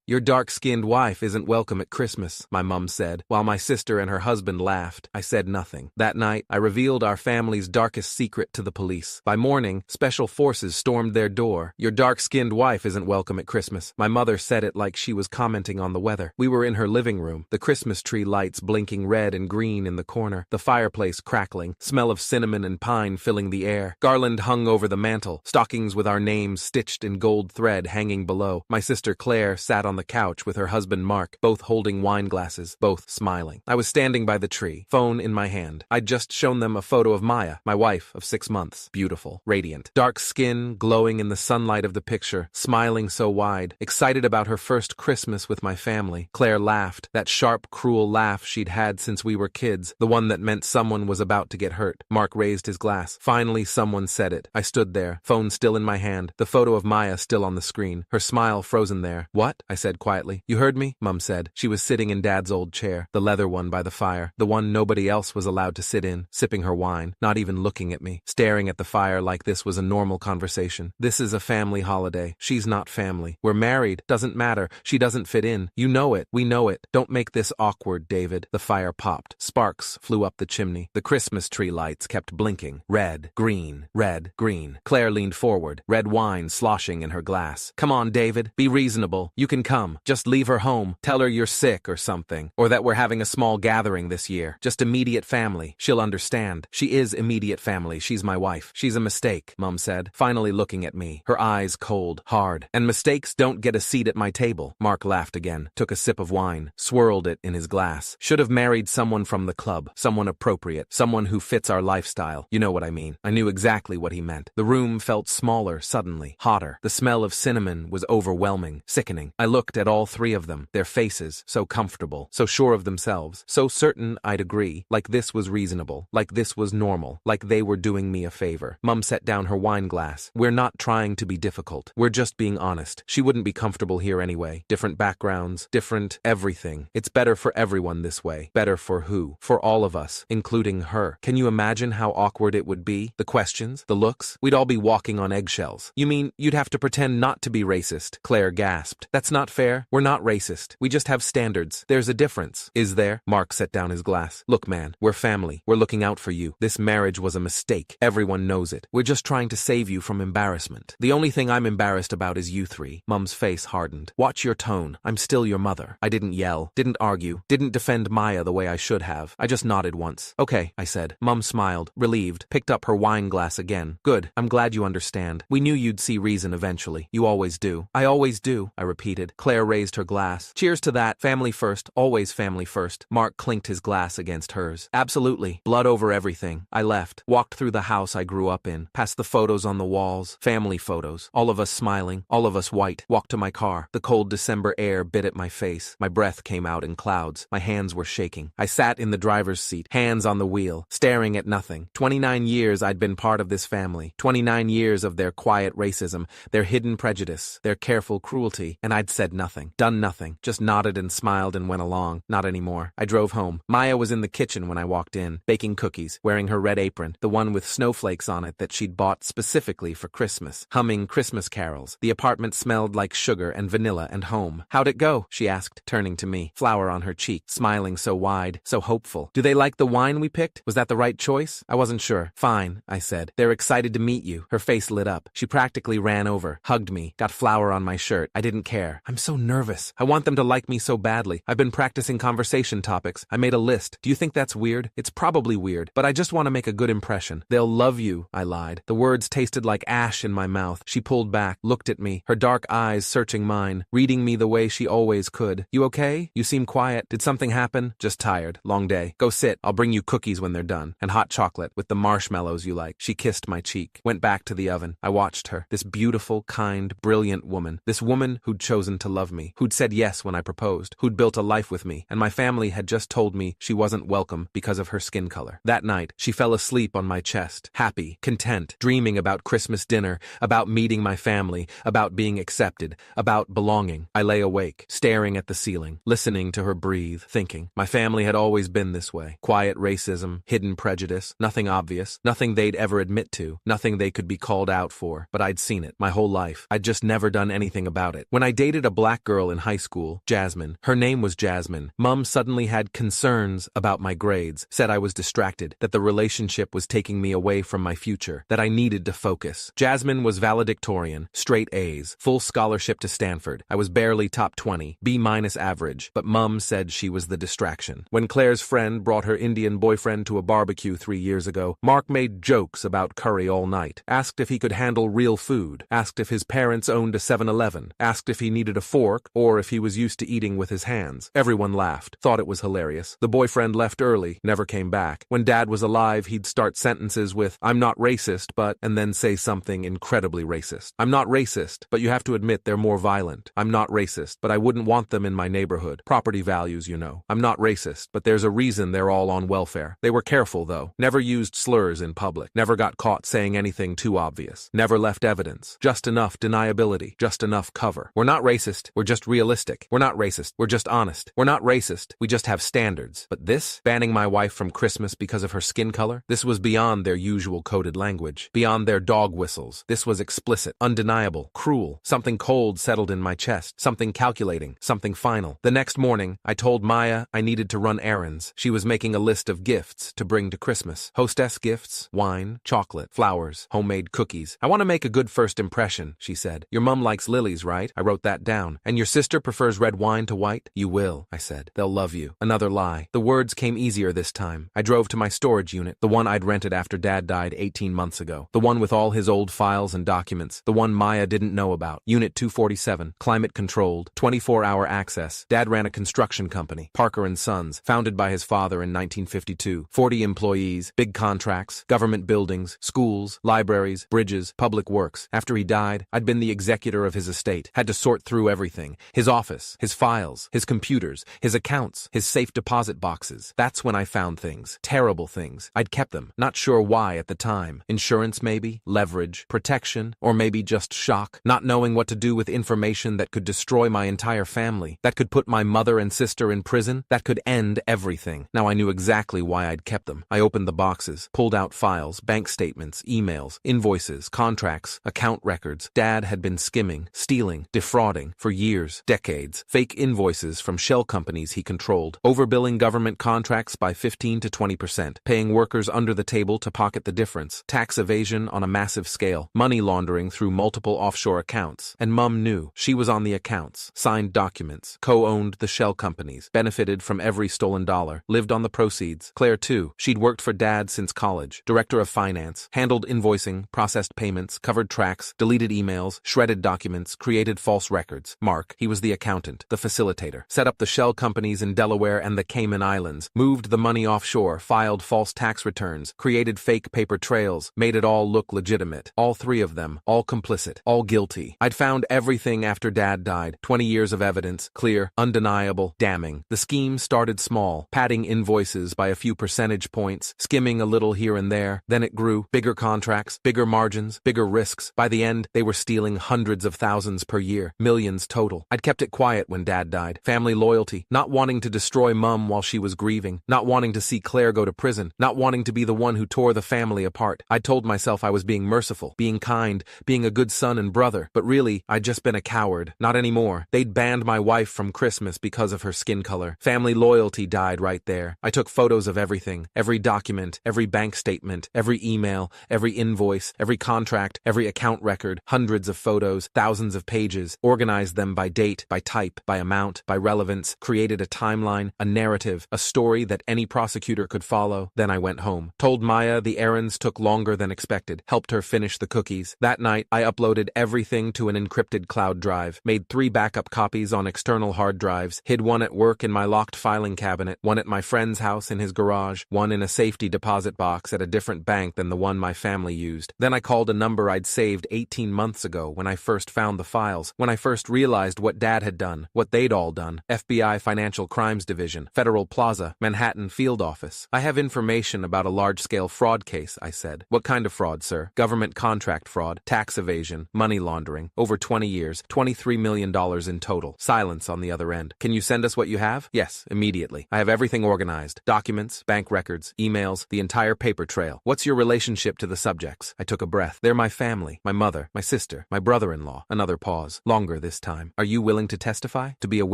"Your dark-skinned wife isn't welcome at Christmas," my mum said, while my sister and her husband laughed. I said nothing. That night, I revealed our family's darkest secret to the police. By morning, special forces stormed their door. "Your dark-skinned wife isn't welcome at Christmas." My mother said it like she was commenting on the weather. We were in her living room, the Christmas tree lights blinking red and green in the corner, the fireplace crackling, smell of cinnamon and pine filling the air. Garland hung over the mantel, stockings with our names stitched in gold thread hanging below. My sister Claire sat on the couch with her husband Mark, both holding wine glasses, both smiling. I was standing by the tree, phone in my hand. I'd just shown them a photo of Maya, my wife of 6 months. Beautiful, radiant, dark skin glowing in the sunlight of the picture, smiling so wide, excited about her first Christmas with my family. Claire laughed, that sharp, cruel laugh she'd had since we were kids, the one that meant someone was about to get hurt. Mark raised his glass. Finally, someone said it. I stood there, phone still in my hand, the photo of Maya still on the screen, her smile frozen there. "What?" I said quietly. "You heard me?" Mum said. She was sitting in Dad's old chair, the leather one by the fire, the one nobody else was allowed to sit in, sipping her wine, not even looking at me, staring at the fire like this was a normal conversation. "This is a family holiday. She's not family. We're married. Doesn't matter. She doesn't fit in. You know it. We know it. Don't make this awkward, David." The fire popped. Sparks flew up the chimney. The Christmas tree lights kept blinking. Red, green, red, green. Claire leaned forward, red wine sloshing in her glass. "Come on, David. Be reasonable. You can come. Just leave her home. Tell her you're sick or something. Or that we're having a small gathering this year. Just immediate family. She'll understand. She is immediate family. She's my wife. She's a mistake," Mum said, finally looking at me, her eyes cold, hard. "And mistakes don't get a seat at my table." Mark laughed again, took a sip of wine, swirled it in his glass. "Should have married someone from the club. Someone appropriate. Someone who fits our lifestyle. You know what I mean." I knew exactly what he meant. The room felt smaller suddenly, hotter. The smell of cinnamon was overwhelming, sickening. I looked at all three of them, their faces, so comfortable, so sure of themselves, so certain I'd agree, like this was reasonable, like this was normal, like they were doing me a favor. Mum set down her wine glass. "We're not trying to be difficult. We're just being honest. She wouldn't be comfortable here anyway. Different backgrounds, different everything. It's better for everyone this way. Better for who? For all of us, including her. Can you imagine how awkward it would be? The questions, the looks? We'd all be walking on eggshells." "You mean you'd have to pretend not to be racist?" Claire gasped. "That's not fair. We're not racist. We just have standards. There's a difference." "Is there?" Mark set down his glass. "Look, man, we're family. We're looking out for you. This marriage was a mistake. Everyone knows it. We're just trying to save you from embarrassment. The only thing I'm embarrassed about is you three." Mum's face hardened. "Watch your tone. I'm still your mother." I didn't yell, didn't argue, didn't defend Maya the way I should have. I just nodded once. "Okay," I said. Mum smiled, relieved, picked up her wine glass again. "Good. I'm glad you understand. We knew you'd see reason eventually. You always do." "I always do," I repeated. Claire raised her glass. "Cheers to that. Family first. Always family first." Mark clinked his glass against hers. "Absolutely. Blood over everything." I left, walked through the house I grew up in, past the photos on the walls, family photos, all of us smiling, all of us white, walked to my car. The cold December air bit at my face. My breath came out in clouds. My hands were shaking. I sat in the driver's seat, hands on the wheel, staring at nothing. 29 years I'd been part of this family. 29 years of their quiet racism, their hidden prejudice, their careful cruelty, and I'd said nothing, done nothing, just nodded and smiled and went along. Not anymore. I drove home. Maya was in the kitchen when I walked in, baking cookies, wearing her red apron, the one with snowflakes on it that she'd bought specifically for Christmas, humming Christmas carols. The apartment smelled like sugar and vanilla and home. "How'd it go?" she asked, turning to me, flower on her cheek, smiling so wide, so hopeful. "Do they like the wine we picked? Was that the right choice?" I wasn't sure. "Fine," I said. "They're excited to meet you." Her face lit up. She practically ran over, hugged me, got flour on my shirt. I didn't care. "I'm so nervous. I want them to like me so badly. I've been practicing conversation topics. I made a list. Do you think that's weird? It's probably weird, but I just want to make a good impression." "They'll love you," I lied. The words tasted like ash in my mouth. She pulled back, looked at me, her dark eyes searching mine, reading me the way she always could. "You okay? You seem quiet. Did something happen?" "Just tired. Long day. Go sit. I'll bring you cookies when they're done. And hot chocolate with the marshmallows you like." She kissed my cheek, went back to the oven. I watched her. This beautiful, kind, brilliant woman. This woman who'd chosen to love me, who'd said yes when I proposed, who'd built a life with me, and my family had just told me she wasn't welcome because of her skin color. That night, she fell asleep on my chest, happy, content, dreaming about Christmas dinner, about meeting my family, about being accepted, about belonging. I lay awake, staring at the ceiling, listening to her breathe, thinking. My family had always been this way. Quiet racism, hidden prejudice, nothing obvious, nothing they'd ever admit to, nothing they could be called out for, but I'd seen it my whole life. I'd just never done anything about it. When I dated a black girl in high school, Jasmine. Her name was Jasmine. Mom suddenly had concerns about my grades, said I was distracted, that the relationship was taking me away from my future, that I needed to focus. Jasmine was valedictorian, straight A's, full scholarship to Stanford. I was barely top 20, B- average, but Mom said she was the distraction. When Claire's friend brought her Indian boyfriend to a barbecue 3 years ago, Mark made jokes about curry all night, asked if he could handle real food, asked if his parents owned a 7-Eleven, asked if he needed a fork or if he was used to eating with his hands. Everyone laughed, thought it was hilarious. The boyfriend left early, never came back. When Dad was alive, he'd start sentences with, "I'm not racist, but," and then say something incredibly racist. "I'm not racist, but you have to admit they're more violent. I'm not racist, but I wouldn't want them in my neighborhood. Property values, you know. I'm not racist, but there's a reason they're all on welfare." They were careful, though. Never used slurs in public. Never got caught saying anything too obvious. Never left evidence. Just enough deniability. Just enough cover. "We're not racist. We're just realistic. We're not racist. We're just honest. We're not racist. We just have standards." But this, banning my wife from Christmas because of her skin color, this was beyond their usual coded language, beyond their dog whistles. This was explicit, undeniable, cruel. Something cold settled in my chest, something calculating, something final. The next morning, I told Maya I needed to run errands. She was making a list of gifts to bring to Christmas. Hostess gifts, wine, chocolate, flowers, homemade cookies. "I want to make a good first impression," she said. "Your mom likes lilies, right?" I wrote that down. "And your sister prefers red wine to white?" "You will," I said. "They'll love you." Another lie. The words came easier this time. I drove to my storage unit, the one I'd rented after Dad died 18 months ago. The one with all his old files and documents. The one Maya didn't know about. Unit 247, climate-controlled, 24-hour access. Dad ran a construction company, Parker & Sons, founded by his father in 1952. 40 employees, big contracts, government buildings, schools, libraries, bridges, public works. After he died, I'd been the executor of his estate, had to sort through everything. His office, his files, his computers, his accounts, his safe deposit boxes. That's when I found things. Terrible things. I'd kept them, not sure why at the time. Insurance maybe, leverage, protection, or maybe just shock. Not knowing what to do with information that could destroy my entire family, that could put my mother and sister in prison, that could end everything. Now I knew exactly why I'd kept them. I opened the boxes, pulled out files, bank statements, emails, invoices, contracts, account records. Dad had been skimming, stealing, defrauding for years, decades. Fake invoices from shell companies he controlled, overbilling government contracts by 15 to 20%, paying workers under the table to pocket the difference, tax evasion on a massive scale, money laundering through multiple offshore accounts. And Mum knew. She was on the accounts, signed documents, co-owned the shell companies, benefited from every stolen dollar, lived on the proceeds. Claire too. She'd worked for Dad since college, director of finance, handled invoicing, processed payments, covered tracks, deleted emails, shredded documents, created false records. Mark, he was the accountant, the facilitator, set up the shell companies in Delaware and the Cayman Islands, moved the money offshore, filed false tax returns, created fake paper trails, made it all look legitimate. All three of them, all complicit, all guilty. I'd found everything after Dad died. 20 years of evidence, clear, undeniable, damning. The scheme started small, padding invoices by a few percentage points, skimming a little here and there. Then it grew, bigger contracts, bigger margins, bigger risks. By the end, they were stealing hundreds of thousands per year, millions total. I'd kept it quiet when Dad died. Family loyalty, not wanting to destroy Mum while she was grieving, not wanting to see Claire go to prison, not wanting to be the one who tore the family apart. I told myself I was being merciful, being kind, being a good son and brother, but really, I'd just been a coward. Not anymore. They'd banned my wife from Christmas because of her skin color. Family loyalty died right there. I took photos of everything, every document, every bank statement, every email, every invoice, every contract, every account record, hundreds of photos, thousands of pages, organized them by date, by type, by amount, by relevance, created a timeline, a narrative, a story that any prosecutor could follow. Then I went home. Told Maya the errands took longer than expected, helped her finish the cookies. That night, I uploaded everything to an encrypted cloud drive, made 3 backup copies on external hard drives, hid one at work in my locked filing cabinet, one at my friend's house in his garage, one in a safety deposit box at a different bank than the one my family used. Then I called a number I'd saved 18 months ago when I first found the files, when I first realized what Dad had done, what they'd all done. FBI Financial Crimes Division, Federal Plaza, Manhattan Field Office. "I have information about a large-scale fraud case," I said. "What kind of fraud, sir?" "Government contract fraud, tax evasion, money laundering. Over 20 years, $23 million in total." Silence on the other end. "Can you send us what you have?" "Yes, immediately. I have everything organized. Documents, bank records, emails, the entire paper trail." "What's your relationship to the subjects?" I took a breath. "They're my family, my mother, my sister, my brother-in-law." Another pause. Longer this time. Are you willing to testify? To be a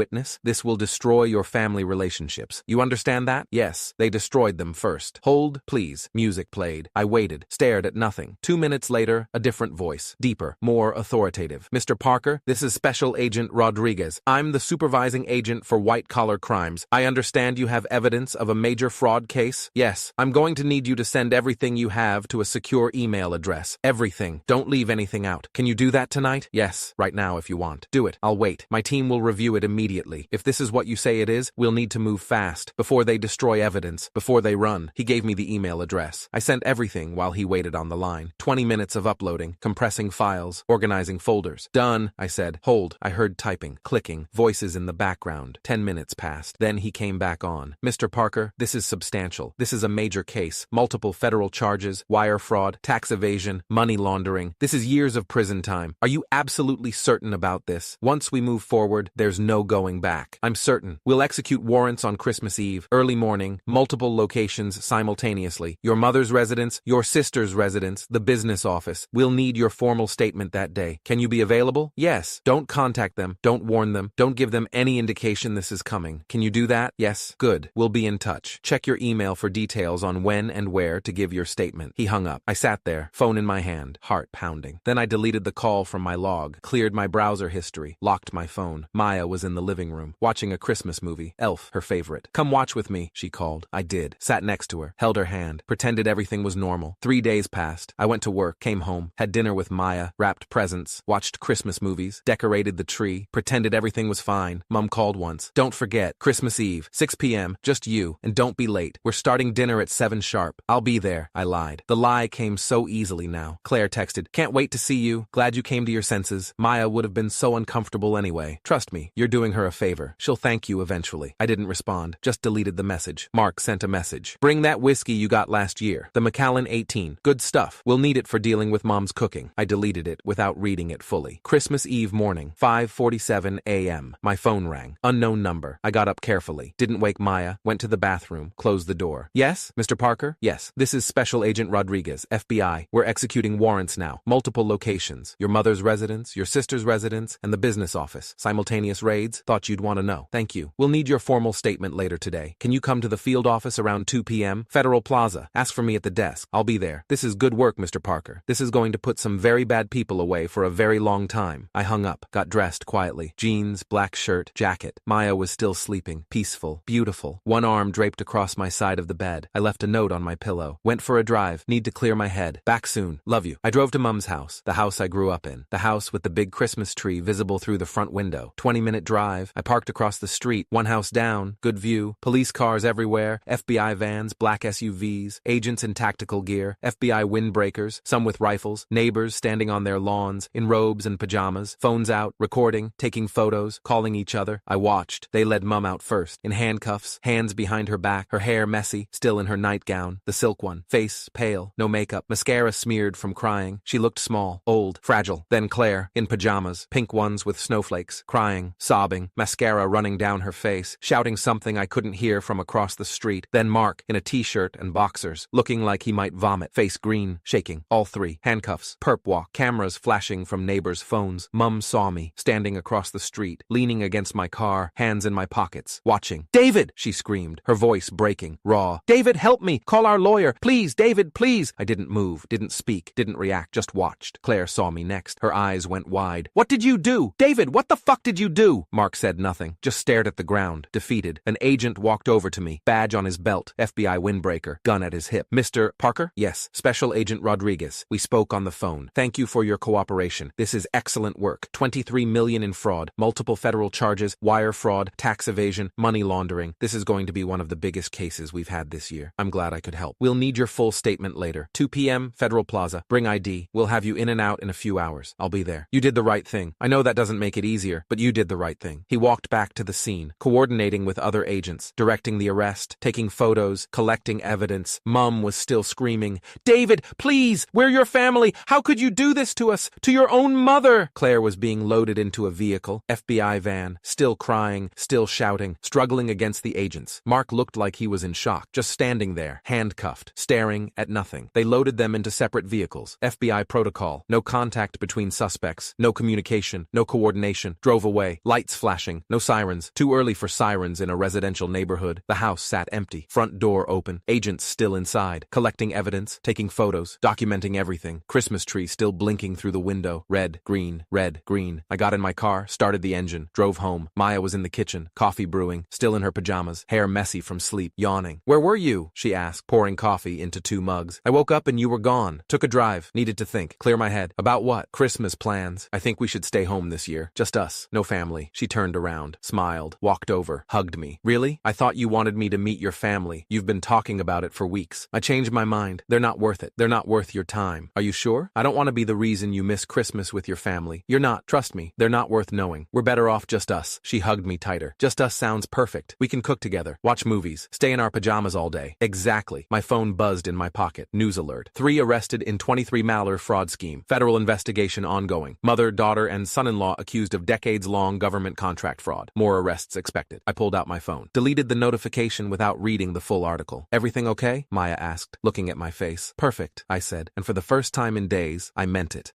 witness? This will destroy your family relationships. You understand that? Yes, they destroyed them first. Hold, please. Music played. I waited, stared at nothing. 2 minutes later, a different voice. Deeper, more authoritative. Mr. Parker, this is Special Agent Rodriguez. I'm the supervising agent for white-collar crimes. I understand you have evidence of a major fraud case? Yes. I'm going to need you to send everything you have to a secure email address. Everything. Don't leave anything out. Can you do that tonight? Yes. Right now if you want. Do it. I'll wait. My team will review it immediately. If this is what you say it is, we'll need to move fast. Before they destroy evidence. Before they run. He gave me the email address. I sent everything while he waited on the line. 20 minutes of uploading, compressing files, organizing folders. Done, I said. Hold. I heard typing, clicking, voices in the background. 10 minutes passed. Then he came back on. Mr. Parker, this is substantial. This is a major case. Multiple federal charges, wire fraud, tax evasion, money laundering. This is years of prison time. Are you absolutely certain about this? Once we move forward, there's no going back. I'm certain. We'll execute warrants on Christmas Eve, early morning, multiple locations simultaneously. Your mother's residence, your sister's residence, the business office. We'll need your formal statement that day. Can you be available? Yes. Don't contact them. Don't warn them. Don't give them any indication this is coming. Can you do that? Yes. Good. We'll be in touch. Check your email for details on when and where to give your statement. He hung up. I sat there, phone in my hand, heart pounding. Then I deleted the call from my log, cleared my browser history, locked my phone. Maya was in the living room, watching a Christmas movie. Elf, her favorite. Come watch with me, she called. I did. Sat next to her, held her hand, pretended everything was normal. 3 days passed. I went to work, came home, had dinner with Maya, wrapped presents, watched Christmas movies, decorated the tree, pretended everything was fine. Mom called once. Don't forget, Christmas Eve, 6 p.m., just you, and don't be late. We're starting dinner at 7 sharp. I'll be there, I lied. The lie came so easily now. Claire texted, can't wait to see you. Glad you came to your senses. Maya would have been so uncomfortable anyway. Trust me, you're doing her a favor. She'll thank you eventually. I didn't respond, just deleted the message. Mark sent a message. Bring that whiskey you got last year. The Macallan 18. Good stuff. We'll need it for dealing with Mom's cooking. I deleted it without reading it fully. Christmas Eve morning, 5:47 a.m. My phone rang. Unknown number. I got up carefully. Didn't wake Maya. Went to the bathroom. Closed the door. Yes? Mr. Parker? Yes. This is Special Agent Rodriguez, FBI. We're executing warrants now. Multiple locations. Your mother's residence, your sister's residence, and the business office. Simultaneous raids. Thought you'd want to know. Thank you. We'll need your formal statement later today. Can you come to the field office around 2 p.m.? Federal Plaza. Ask for me at the desk. I'll be there. This is good work, Mr. Parker. This is going to put some very bad people away for a very long time. I hung up, got dressed quietly. Jeans, black shirt, jacket. Maya was still sleeping. Peaceful. Beautiful. One arm draped across my side of the bed. I left a note on my pillow. Went for a drive. Need to clear my head. Back soon. Love you. I drove to Mom's house. The house I grew up in. The house with the big Christmas tree visible through the front window. 20-minute drive. I parked across the street. One house down. Good view. Police cars everywhere. FBI vans. Black SUVs. Agents in tactical gear. FBI windbreakers. Some with rifles. Neighbors standing on their lawns. In robes and pajamas. Phones out. Recording. Taking photos. Calling each other. I watched. They led Mom out first. In handcuffs. Hands behind her back. Her hair messy. Still in her nightgown. The silk one. Face pale. No makeup. Mascara smeared from crying. She looked small. Old. Fragile. Then Claire. In pajamas. Pink ones with snowflakes. Crying. Sobbing. Mascara running down her face. Shouting something I couldn't hear from across the street. Then Mark. In a t-shirt and boxers. Looking like he might vomit. Face green. Shaking. All three. Handcuffs. Perp walk. Cameras flashing from neighbors' phones. Mum saw me. Standing across the street. Leaning against my car. Hands in my pockets. Watching. David! She screamed. Her voice breaking. Raw. David, help me! Call our lawyer! Please, David, please! I didn't move. Didn't speak. Didn't react. Just watched. Claire saw me next. Her eyes went wide. What did you do? David, what the fuck did you do? Mark said nothing. Just stared at the ground. Defeated. An agent walked over to me. Badge on his belt. FBI windbreaker. Gun at his hip. Mr. Parker? Yes. Special Agent Rodriguez. We spoke on the phone. Thank you for your cooperation. This is excellent work. 23 million in fraud. Multiple federal charges. Wire fraud. Tax evasion. Money laundering. This is going to be one of the biggest cases we've had this year. I'm glad I could help. We'll need your full statement later. 2 p.m. Federal Plaza. Bring ID. We'll have you in and out in a few hours. I'll be there. You did the right thing. I know that doesn't make it easier, but you did the right thing. He walked back to the scene, coordinating with other agents, directing the arrest, taking photos, collecting evidence. Mum was still screaming, David, please! We're your family! How could you do this to us? To your own mother! Claire was being loaded into a vehicle, FBI van, still crying, still shouting, struggling against the agents. Mark looked like he was in shock, just standing there, handcuffed, staring at nothing. They loaded them into separate vehicles. FBI protocol. No contact between suspects. No communication. No no coordination. Drove away. Lights flashing. No sirens. Too early for sirens in a residential neighborhood. The house sat empty. Front door open. Agents still inside. Collecting evidence. Taking photos. Documenting everything. Christmas tree still blinking through the window. Red, green, red, green. I got in my car, started the engine, drove home. Maya was in the kitchen, coffee brewing, still in her pajamas, hair messy from sleep, yawning. "Where were you?" she asked, pouring coffee into 2 mugs. "I woke up and you were gone. Took a drive. Needed to think. Clear my head. About what? Christmas plans. I think we should stay home this year. Just us. No family." She turned around, smiled, walked over, hugged me. "Really? I thought you wanted me to meet your family. You've been talking about it for weeks." "I changed my mind. They're not worth it. They're not worth your time." "Are you sure? I don't want to be the reason you miss Christmas with your family. You're not. Trust me. They're not worth knowing. We're better off just us." She hugged me tighter. "Just us sounds perfect. We can cook together, watch movies, stay in our pajamas all day." Exactly. My phone buzzed in my pocket. News alert. 3 arrested in 23 Maller fraud scheme. Federal investigation ongoing. Mother, daughter, and son-in-law accused of decades-long government contract fraud. More arrests expected. I pulled out my phone. Deleted the notification without reading the full article. "Everything okay?" Maya asked, looking at my face. "Perfect," I said, and for the first time in days, I meant it.